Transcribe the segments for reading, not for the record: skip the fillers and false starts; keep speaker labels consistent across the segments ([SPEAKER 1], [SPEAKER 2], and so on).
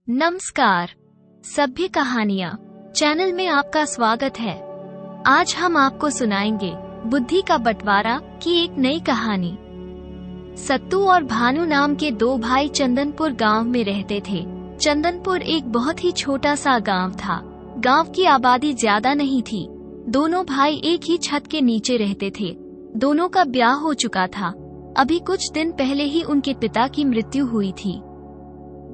[SPEAKER 1] नमस्कार। सभ्य कहानियाँ चैनल में आपका स्वागत है। आज हम आपको सुनाएंगे बुद्धि का बंटवारा की एक नई कहानी। सत्तू और भानु नाम के दो भाई चंदनपुर गांव में रहते थे। चंदनपुर एक बहुत ही छोटा सा गांव था। गांव की आबादी ज्यादा नहीं थी। दोनों भाई एक ही छत के नीचे रहते थे। दोनों का ब्याह हो चुका था। अभी कुछ दिन पहले ही उनके पिता की मृत्यु हुई थी।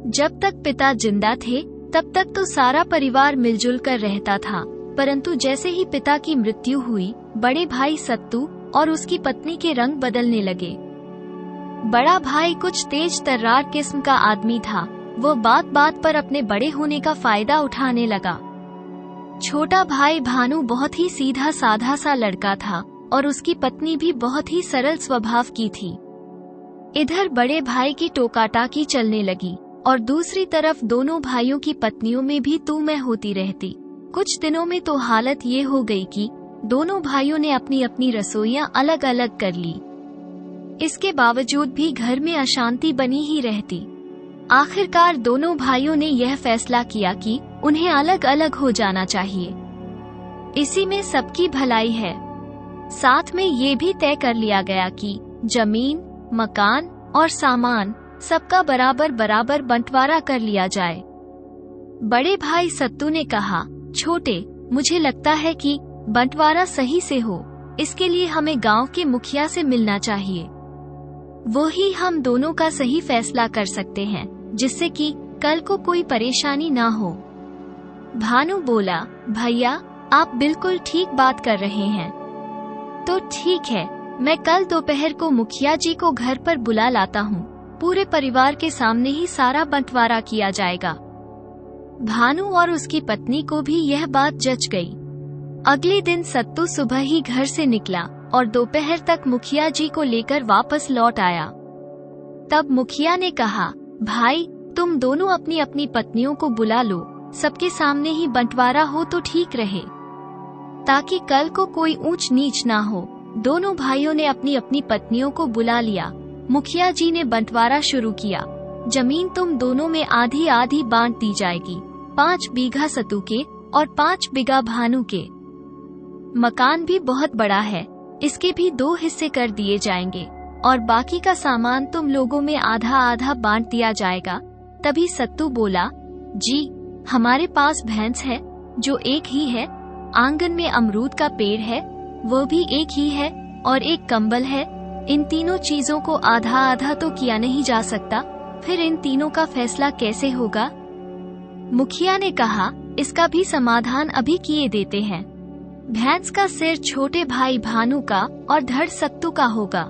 [SPEAKER 1] जब तक पिता जिंदा थे तब तक तो सारा परिवार मिलजुल कर रहता था, परंतु जैसे ही पिता की मृत्यु हुई, बड़े भाई सत्तू और उसकी पत्नी के रंग बदलने लगे। बड़ा भाई कुछ तेज तर्रार किस्म का आदमी था। वो बात बात पर अपने बड़े होने का फायदा उठाने लगा। छोटा भाई भानु बहुत ही सीधा साधा सा लड़का था और उसकी पत्नी भी बहुत ही सरल स्वभाव की थी। इधर बड़े भाई की टोकाटाकी चलने लगी और दूसरी तरफ दोनों भाइयों की पत्नियों में भी तू मैं होती रहती। कुछ दिनों में तो हालत ये हो गई कि दोनों भाइयों ने अपनी अपनी रसोइयां अलग अलग कर ली। इसके बावजूद भी घर में अशांति बनी ही रहती। आखिरकार दोनों भाइयों ने यह फैसला किया कि उन्हें अलग अलग हो जाना चाहिए। इसी में सबकी भलाई है। साथ में ये भी तय कर लिया गया कि जमीन, मकान और सामान सबका बराबर बराबर बंटवारा कर लिया जाए। बड़े भाई सत्तू ने कहा, छोटे, मुझे लगता है कि बंटवारा सही से हो। इसके लिए हमें गांव के मुखिया से मिलना चाहिए। वो ही हम दोनों का सही फैसला कर सकते हैं, जिससे कि कल को कोई परेशानी ना हो। भानु बोला, भैया आप बिल्कुल ठीक बात कर रहे हैं। तो ठीक है, मैं कल दोपहर को मुखिया जी को घर पर बुला लाता हूँ। पूरे परिवार के सामने ही सारा बंटवारा किया जाएगा। भानु और उसकी पत्नी को भी यह बात जच गई। अगले दिन सत्तू सुबह ही घर से निकला और दोपहर तक मुखिया जी को लेकर वापस लौट आया। तब मुखिया ने कहा, भाई तुम दोनों अपनी अपनी पत्नियों को बुला लो। सबके सामने ही बंटवारा हो तो ठीक रहे, ताकि कल को कोई ऊंच नीच ना हो। दोनों भाइयों ने अपनी अपनी पत्नियों को बुला लिया। मुखिया जी ने बंटवारा शुरू किया। जमीन तुम दोनों में आधी आधी बांट दी जाएगी। 5 बीघा सत्तू के और 5 बीघा भानु के। मकान भी बहुत बड़ा है, इसके भी 2 हिस्से कर दिए जाएंगे और बाकी का सामान तुम लोगों में आधा आधा बांट दिया जाएगा। तभी सत्तू बोला, जी हमारे पास भैंस है जो एक ही है, आंगन में अमरूद का पेड़ है वो भी एक ही है, और एक कंबल है। इन तीनों चीजों को आधा आधा तो किया नहीं जा सकता, फिर इन तीनों का फैसला कैसे होगा? मुखिया ने कहा, इसका भी समाधान अभी किए देते हैं। भैंस का सिर छोटे भाई भानु का और धड़ सत्तू का होगा।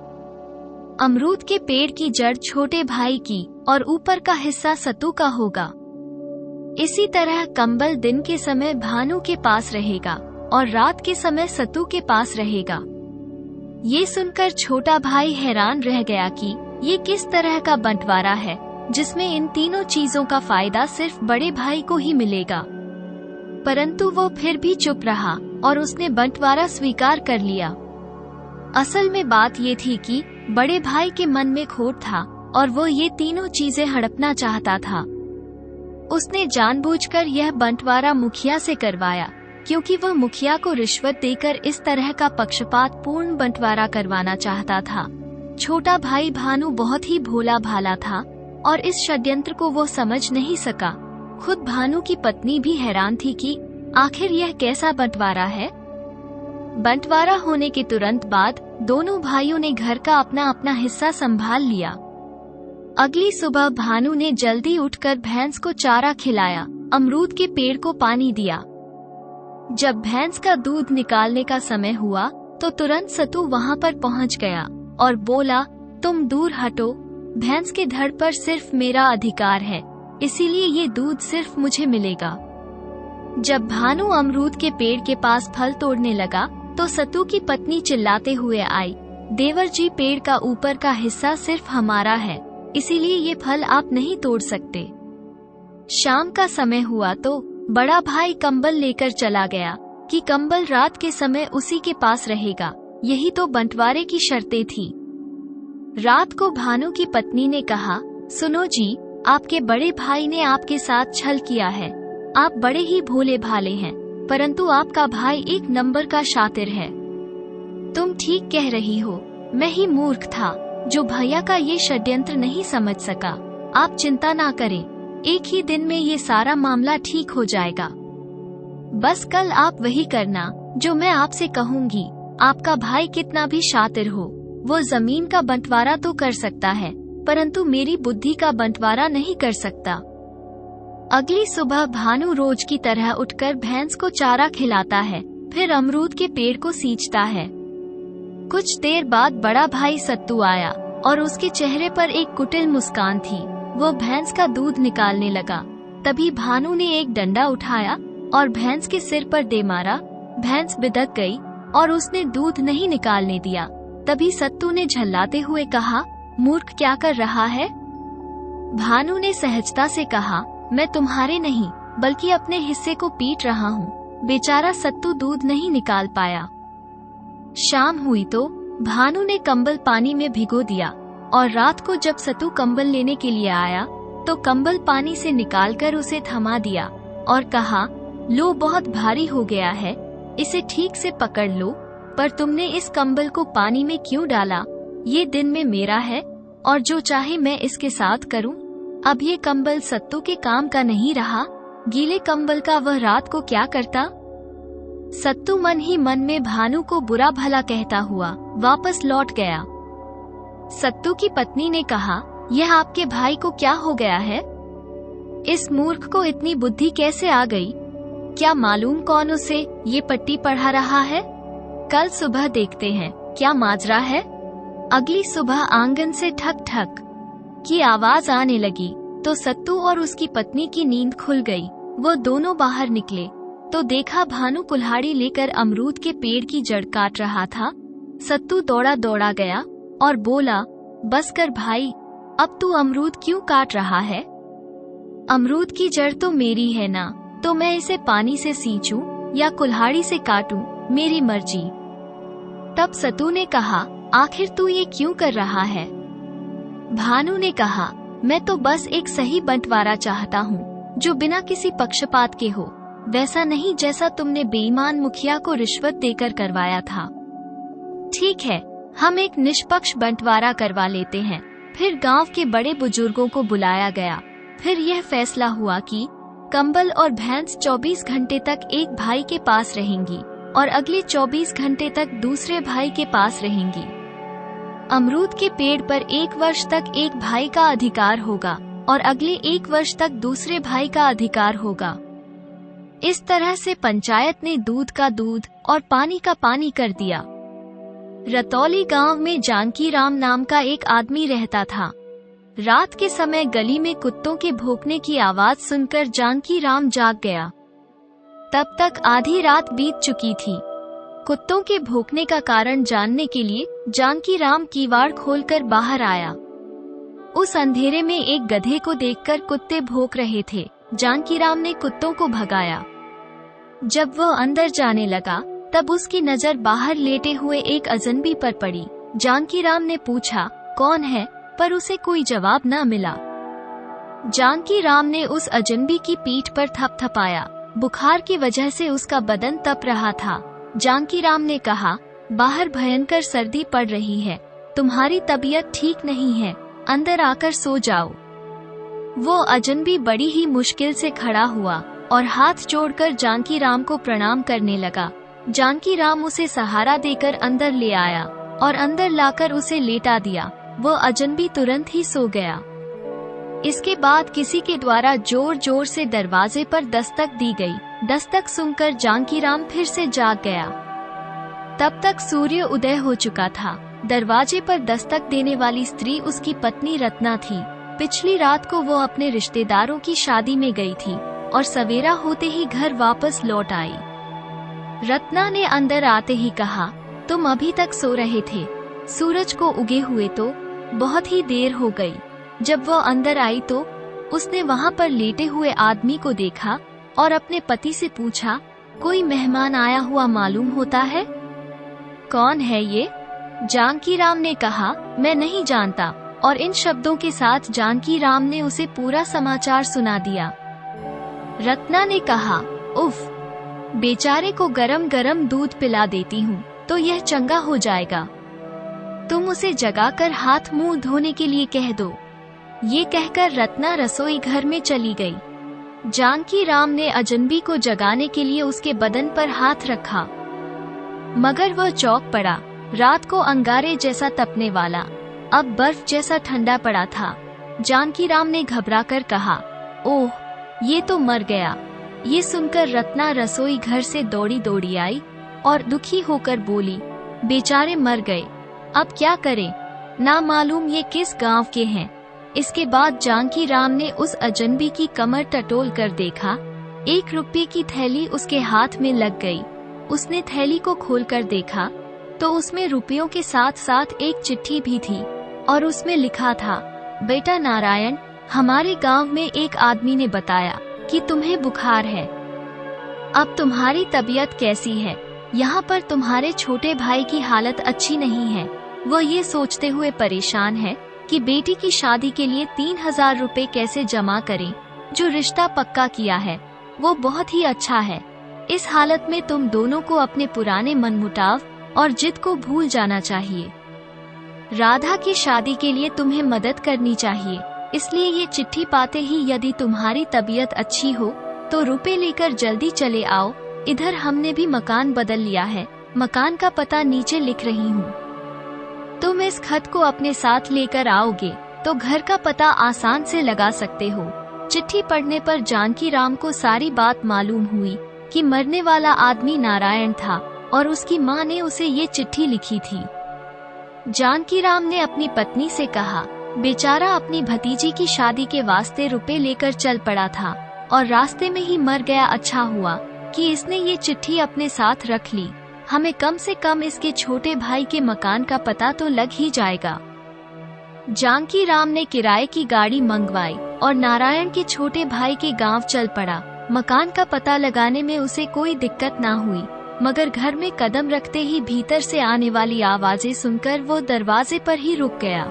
[SPEAKER 1] अमरूद के पेड़ की जड़ छोटे भाई की और ऊपर का हिस्सा सत्तू का होगा। इसी तरह कंबल दिन के समय भानु के पास रहेगा और रात के समय सत्तू के पास रहेगा। ये सुनकर छोटा भाई हैरान रह गया कि ये किस तरह का बंटवारा है जिसमें इन तीनों चीजों का फायदा सिर्फ बड़े भाई को ही मिलेगा। परंतु वो फिर भी चुप रहा और उसने बंटवारा स्वीकार कर लिया। असल में बात ये थी कि बड़े भाई के मन में खोट था और वो ये तीनों चीजें हड़पना चाहता था। उसने जानबूझकर यह बंटवारा मुखिया से करवाया, क्योंकि वह मुखिया को रिश्वत देकर इस तरह का पक्षपात पूर्ण बंटवारा करवाना चाहता था। छोटा भाई भानु बहुत ही भोला भाला था और इस षड्यंत्र को वो समझ नहीं सका। खुद भानु की पत्नी भी हैरान थी कि आखिर यह कैसा बंटवारा है। बंटवारा होने के तुरंत बाद दोनों भाइयों ने घर का अपना अपना हिस्सा संभाल लिया। अगली सुबह भानु ने जल्दी उठकर भैंस को चारा खिलाया, अमरूद के पेड़ को पानी दिया। जब भैंस का दूध निकालने का समय हुआ तो तुरंत सत्तू वहां पर पहुंच गया और बोला, तुम दूर हटो, भैंस के धड़ पर सिर्फ मेरा अधिकार है, इसीलिए ये दूध सिर्फ मुझे मिलेगा। जब भानु अमरूद के पेड़ के पास फल तोड़ने लगा तो सत्तू की पत्नी चिल्लाते हुए आई, देवर जी पेड़ का ऊपर का हिस्सा सिर्फ हमारा है, इसीलिए ये फल आप नहीं तोड़ सकते। शाम का समय हुआ तो बड़ा भाई कंबल लेकर चला गया कि कंबल रात के समय उसी के पास रहेगा। यही तो बंटवारे की शर्तें थी। रात को भानु की पत्नी ने कहा, सुनो जी, आपके बड़े भाई ने आपके साथ छल किया है। आप बड़े ही भोले भाले हैं, परंतु आपका भाई एक नंबर का शातिर है। तुम ठीक कह रही हो, मैं ही मूर्ख था जो भैया का ये षड्यंत्र नहीं समझ सका। आप चिंता ना करें, एक ही दिन में ये सारा मामला ठीक हो जाएगा। बस कल आप वही करना जो मैं आपसे कहूँगी। आपका भाई कितना भी शातिर हो, वो जमीन का बंटवारा तो कर सकता है, परंतु मेरी बुद्धि का बंटवारा नहीं कर सकता। अगली सुबह भानु रोज की तरह उठकर भैंस को चारा खिलाता है, फिर अमरूद के पेड़ को सींचता है। कुछ देर बाद बड़ा भाई सत्तू आया और उसके चेहरे पर एक कुटिल मुस्कान थी। वो भैंस का दूध निकालने लगा। तभी भानु ने एक डंडा उठाया और भैंस के सिर पर दे मारा। भैंस बिदक गई और उसने दूध नहीं निकालने दिया। तभी सत्तू ने झल्लाते हुए कहा, मूर्ख क्या कर रहा है? भानु ने सहजता से कहा, मैं तुम्हारे नहीं बल्कि अपने हिस्से को पीट रहा हूँ। बेचारा सत्तू दूध नहीं निकाल पाया। शाम हुई तो भानु ने कंबल पानी में भिगो दिया और रात को जब सत्तू कंबल लेने के लिए आया तो कंबल पानी से निकालकर उसे थमा दिया और कहा, लो बहुत भारी हो गया है, इसे ठीक से पकड़ लो। पर तुमने इस कंबल को पानी में क्यों डाला? ये दिन में मेरा है और जो चाहे मैं इसके साथ करूं। अब ये कंबल सत्तू के काम का नहीं रहा। गीले कंबल का वह रात को क्या करता? सत्तू मन ही मन में भानु को बुरा भला कहता हुआ वापस लौट गया। सत्तू की पत्नी ने कहा, यह आपके भाई को क्या हो गया है? इस मूर्ख को इतनी बुद्धि कैसे आ गई? क्या मालूम कौन उसे ये पट्टी पढ़ा रहा है? कल सुबह देखते हैं क्या माजरा है। अगली सुबह आंगन से ठक ठक की आवाज आने लगी तो सत्तू और उसकी पत्नी की नींद खुल गई। वो दोनों बाहर निकले तो देखा भानु कुल्हाड़ी लेकर अमरूद के पेड़ की जड़ काट रहा था। सत्तू दौड़ा दौड़ा गया और बोला, बस कर भाई, अब तू अमरूद क्यों काट रहा है? अमरूद की जड़ तो मेरी है ना, तो मैं इसे पानी से सींचूं या कुल्हाड़ी से काटूं, मेरी मर्जी। तब सत्तू ने कहा, आखिर तू ये क्यों कर रहा है? भानु ने कहा, मैं तो बस एक सही बंटवारा चाहता हूँ जो बिना किसी पक्षपात के हो, वैसा नहीं जैसा तुमने बेईमान मुखिया को रिश्वत देकर करवाया था। ठीक है, हम एक निष्पक्ष बंटवारा करवा लेते हैं। फिर गांव के बड़े बुजुर्गों को बुलाया गया। फिर यह फैसला हुआ कि कंबल और भैंस 24 घंटे तक एक भाई के पास रहेंगी और अगले 24 घंटे तक दूसरे भाई के पास रहेंगी। अमरूद के पेड़ पर 1 वर्ष तक एक भाई का अधिकार होगा और अगले 1 वर्ष तक दूसरे भाई का अधिकार होगा। इस तरह से पंचायत ने दूध का दूध और पानी का पानी कर दिया। रतौली गांव में जानकी राम नाम का एक आदमी रहता था। रात के समय गली में कुत्तों के भौंकने की आवाज सुनकर जानकी राम जाग गया। तब तक आधी रात बीत चुकी थी। कुत्तों के भौंकने का कारण जानने के लिए जानकी राम किवाड़ खोलकर बाहर आया। उस अंधेरे में एक गधे को देखकर कुत्ते भौंक रहे थे। जानकी राम ने कुत्तों को भगाया। जब वह अंदर जाने लगा तब उसकी नजर बाहर लेटे हुए एक अजनबी पर पड़ी। जानकी राम ने पूछा, कौन है? पर उसे कोई जवाब न मिला। जानकी राम ने उस अजनबी की पीठ पर थपथपाया। बुखार की वजह से उसका बदन तप रहा था। जानकी राम ने कहा, बाहर भयंकर सर्दी पड़ रही है, तुम्हारी तबीयत ठीक नहीं है, अंदर आकर सो जाओ। वो अजनबी बड़ी ही मुश्किल से खड़ा हुआ और हाथ जोड़कर जानकी राम को प्रणाम करने लगा। जानकी राम उसे सहारा देकर अंदर ले आया और अंदर लाकर उसे लेटा दिया। वो अजनबी तुरंत ही सो गया। इसके बाद किसी के द्वारा जोर जोर से दरवाजे पर दस्तक दी गई। दस्तक सुनकर जानकी राम फिर से जाग गया। तब तक सूर्य उदय हो चुका था। दरवाजे पर दस्तक देने वाली स्त्री उसकी पत्नी रत्ना थी। पिछली रात को वो अपने रिश्तेदारों की शादी में गई थी और सवेरा होते ही घर वापस लौट आई। रत्ना ने अंदर आते ही कहा, तुम अभी तक सो रहे थे? सूरज को उगे हुए तो बहुत ही देर हो गई। जब वो अंदर आई तो उसने वहाँ पर लेटे हुए आदमी को देखा और अपने पति से पूछा, कोई मेहमान आया हुआ मालूम होता है? कौन है ये? जानकी राम ने कहा, मैं नहीं जानता, और इन शब्दों के साथ जानकी राम ने उसे पूरा समाचार सुना दिया। रत्ना ने कहा, उफ, बेचारे को गरम गरम दूध पिला देती हूँ तो यह चंगा हो जाएगा। तुम उसे जगाकर हाथ मुंह धोने के लिए कह दो। ये कहकर रत्ना रसोई घर में चली गई। जानकी राम ने अजनबी को जगाने के लिए उसके बदन पर हाथ रखा, मगर वह चौंक पड़ा। रात को अंगारे जैसा तपने वाला अब बर्फ जैसा ठंडा पड़ा था। जानकी राम ने घबराकर कहा, ओह, ये तो मर गया। ये सुनकर रत्ना रसोई घर से दौड़ी दौड़ी आई और दुखी होकर बोली, बेचारे मर गए, अब क्या करें, ना मालूम ये किस गांव के हैं। इसके बाद जानकी राम ने उस अजनबी की कमर टटोल कर देखा। 1 रुपये की थैली उसके हाथ में लग गई। उसने थैली को खोलकर देखा तो उसमें रुपयों के साथ साथ एक चिट्ठी भी थी और उसमें लिखा था, बेटा नारायण, हमारे गांव में एक आदमी ने बताया कि तुम्हें बुखार है। अब तुम्हारी तबीयत कैसी है? यहाँ पर तुम्हारे छोटे भाई की हालत अच्छी नहीं है। वो ये सोचते हुए परेशान है कि बेटी की शादी के लिए 3000 रुपए कैसे जमा करें। जो रिश्ता पक्का किया है वो बहुत ही अच्छा है। इस हालत में तुम दोनों को अपने पुराने मनमुटाव और जिद को भूल जाना चाहिए। राधा की शादी के लिए तुम्हें मदद करनी चाहिए, इसलिए ये चिट्ठी पाते ही यदि तुम्हारी तबीयत अच्छी हो तो रुपए लेकर जल्दी चले आओ। इधर हमने भी मकान बदल लिया है, मकान का पता नीचे लिख रही हूँ। तुम इस खत को अपने साथ लेकर आओगे तो घर का पता आसान से लगा सकते हो। चिट्ठी पढ़ने पर जानकी राम को सारी बात मालूम हुई कि मरने वाला आदमी नारायण था और उसकी माँ ने उसे ये चिट्ठी लिखी थी। जानकी राम ने अपनी पत्नी से कहा, बेचारा अपनी भतीजी की शादी के वास्ते रुपए लेकर चल पड़ा था और रास्ते में ही मर गया। अच्छा हुआ कि इसने ये चिट्ठी अपने साथ रख ली। हमें कम से कम इसके छोटे भाई के मकान का पता तो लग ही जाएगा। जानकी राम ने किराए की गाड़ी मंगवाई और नारायण के छोटे भाई के गांव चल पड़ा। मकान का पता लगाने में उसे कोई दिक्कत ना हुई, मगर घर में कदम रखते ही भीतर से आने वाली आवाजें सुनकर वो दरवाजे पर ही रुक गया।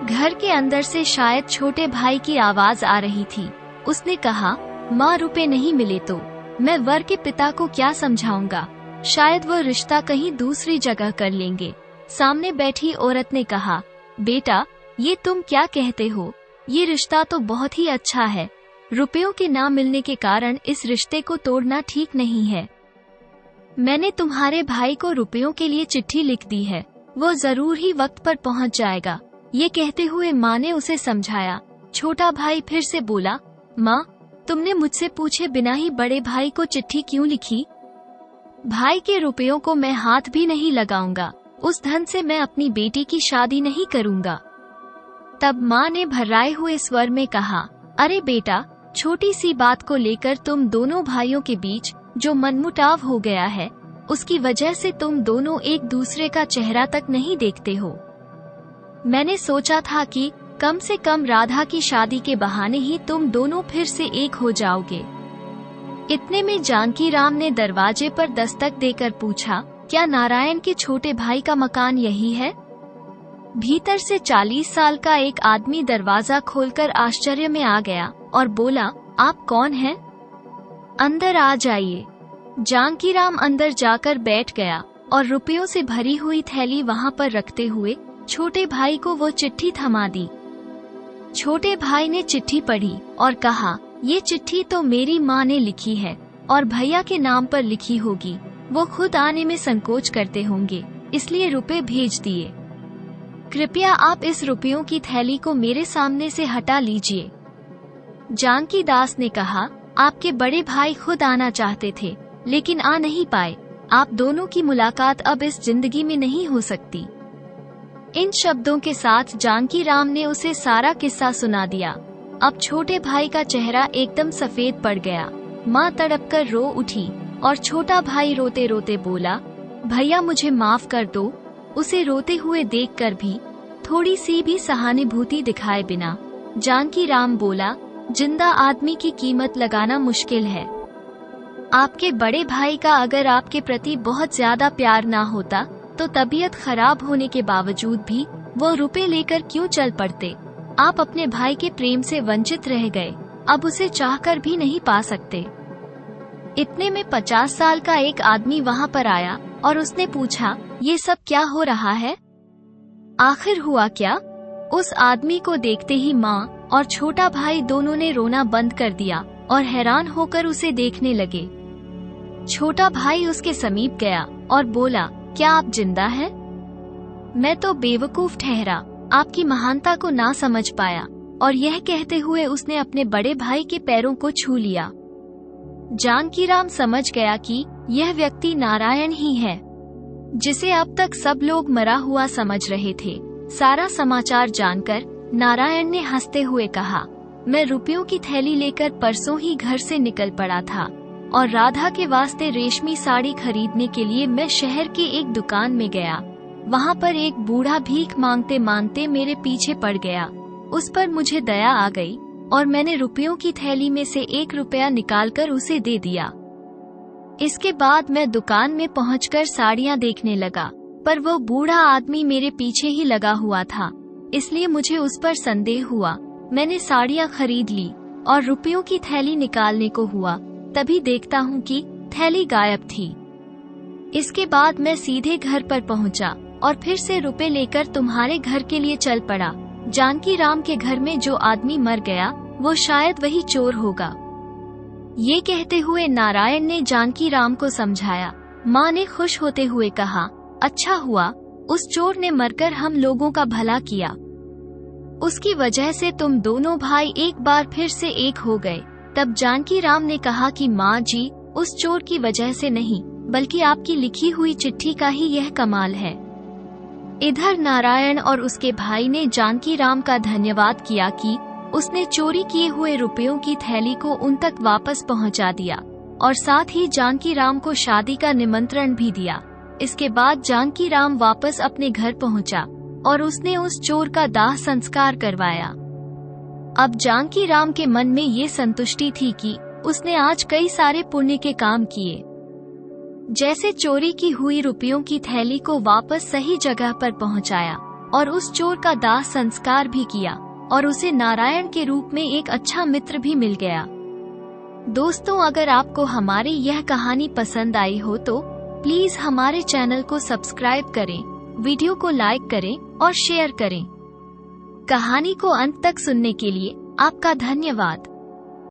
[SPEAKER 1] घर के अंदर से शायद छोटे भाई की आवाज आ रही थी। उसने कहा, माँ, रुपए नहीं मिले तो मैं वर के पिता को क्या समझाऊंगा? शायद वो रिश्ता कहीं दूसरी जगह कर लेंगे। सामने बैठी औरत ने कहा, बेटा, ये तुम क्या कहते हो? ये रिश्ता तो बहुत ही अच्छा है। रुपयों के ना मिलने के कारण इस रिश्ते को तोड़ना ठीक नहीं है। मैंने तुम्हारे भाई को रुपयों के लिए चिट्ठी लिख दी है, वो जरूर ही वक्त पर पहुंच जाएगा। ये कहते हुए माँ ने उसे समझाया। छोटा भाई फिर से बोला, माँ, तुमने मुझसे पूछे बिना ही बड़े भाई को चिट्ठी क्यों लिखी? भाई के रुपयों को मैं हाथ भी नहीं लगाऊंगा। उस धन से मैं अपनी बेटी की शादी नहीं करूंगा। तब माँ ने भर्राए हुए स्वर में कहा, अरे बेटा, छोटी सी बात को लेकर तुम दोनों भाइयों के बीच जो मनमुटाव हो गया है, उसकी वजह से तुम दोनों एक दूसरे का चेहरा तक नहीं देखते हो। मैंने सोचा था कि कम से कम राधा की शादी के बहाने ही तुम दोनों फिर से एक हो जाओगे। इतने में जानकी राम ने दरवाजे पर दस्तक देकर पूछा, क्या नारायण के छोटे भाई का मकान यही है? भीतर से 40 साल का एक आदमी दरवाजा खोलकर आश्चर्य में आ गया और बोला, आप कौन हैं? अंदर आ जाइए। जानकी राम अंदर जाकर बैठ गया और रुपयों से भरी हुई थैली वहां पर रखते हुए छोटे भाई को वो चिट्ठी थमा दी। छोटे भाई ने चिट्ठी पढ़ी और कहा, ये चिट्ठी तो मेरी माँ ने लिखी है और भैया के नाम पर लिखी होगी। वो खुद आने में संकोच करते होंगे, इसलिए रुपए भेज दिए। कृपया आप इस रुपयों की थैली को मेरे सामने से हटा लीजिए। जानकी दास ने कहा, आपके बड़े भाई खुद आना चाहते थे लेकिन आ नहीं पाए। आप दोनों की मुलाकात अब इस जिंदगी में नहीं हो सकती। इन शब्दों के साथ जानकी राम ने उसे सारा किस्सा सुना दिया। अब छोटे भाई का चेहरा एकदम सफेद पड़ गया। माँ तड़पकर रो उठी और छोटा भाई रोते रोते बोला, भैया मुझे माफ कर दो। उसे रोते हुए देखकर भी थोड़ी सी भी सहानुभूति दिखाए बिना जानकी राम बोला, जिंदा आदमी की कीमत लगाना मुश्किल है। आपके बड़े भाई का अगर आपके प्रति बहुत ज्यादा प्यार ना होता तो तबीयत खराब होने के बावजूद भी वो रुपए लेकर क्यों चल पड़ते? आप अपने भाई के प्रेम से वंचित रह गए, अब उसे चाहकर भी नहीं पा सकते। इतने में 50 साल का एक आदमी वहाँ पर आया और उसने पूछा, ये सब क्या हो रहा है? आखिर हुआ क्या? उस आदमी को देखते ही माँ और छोटा भाई दोनों ने रोना बंद कर दिया और हैरान होकर उसे देखने लगे। छोटा भाई उसके समीप गया और बोला, क्या आप जिंदा हैं? मैं तो बेवकूफ ठहरा, आपकी महानता को ना समझ पाया। और यह कहते हुए उसने अपने बड़े भाई के पैरों को छू लिया। जानकीराम समझ गया कि यह व्यक्ति नारायण ही है, जिसे अब तक सब लोग मरा हुआ समझ रहे थे। सारा समाचार जानकर नारायण ने हंसते हुए कहा, मैं रुपयों की थैली लेकर परसों ही घर से निकल पड़ा था और राधा के वास्ते रेशमी साड़ी खरीदने के लिए मैं शहर के एक दुकान में गया। वहाँ पर एक बूढ़ा भीख मांगते मांगते मेरे पीछे पड़ गया। उस पर मुझे दया आ गई और मैंने रुपयों की थैली में से 1 रुपया निकालकर उसे दे दिया। इसके बाद मैं दुकान में पहुंचकर साड़ियां देखने लगा, पर वो बूढ़ा आदमी मेरे पीछे ही लगा हुआ था, इसलिए मुझे उस पर संदेह हुआ। मैंने साड़ियां खरीद ली और रुपयों की थैली निकालने को हुआ, तभी देखता हूँ कि थैली गायब थी। इसके बाद मैं सीधे घर पर पहुँचा और फिर से रुपए लेकर तुम्हारे घर के लिए चल पड़ा। जानकीराम के घर में जो आदमी मर गया वो शायद वही चोर होगा। ये कहते हुए नारायण ने जानकीराम को समझाया। माँ ने खुश होते हुए कहा, अच्छा हुआ उस चोर ने मरकर हम लोगों का भला किया। उसकी वजह से तुम दोनों भाई एक बार फिर से एक हो गए। तब जानकीराम ने कहा कि माँ जी, उस चोर की वजह से नहीं, बल्कि आपकी लिखी हुई चिट्ठी का ही यह कमाल है। इधर नारायण और उसके भाई ने जानकीराम का धन्यवाद किया कि उसने चोरी किए हुए रुपयों की थैली को उन तक वापस पहुंचा दिया और साथ ही जानकीराम को शादी का निमंत्रण भी दिया। इसके बाद जानकीराम वापस अपने घर पहुंचा और उसने उस चोर का दाह संस्कार करवाया। अब जानकीराम के मन में ये संतुष्टि थी कि उसने आज कई सारे पुण्य के काम किए, जैसे चोरी की हुई रुपयों की थैली को वापस सही जगह पर पहुंचाया और उस चोर का दाह संस्कार भी किया और उसे नारायण के रूप में एक अच्छा मित्र भी मिल गया। दोस्तों, अगर आपको हमारी यह कहानी पसंद आई हो तो प्लीज हमारे चैनल को सब्सक्राइब करें, वीडियो को लाइक करें और शेयर करें। कहानी को अंत तक सुनने के लिए आपका धन्यवाद।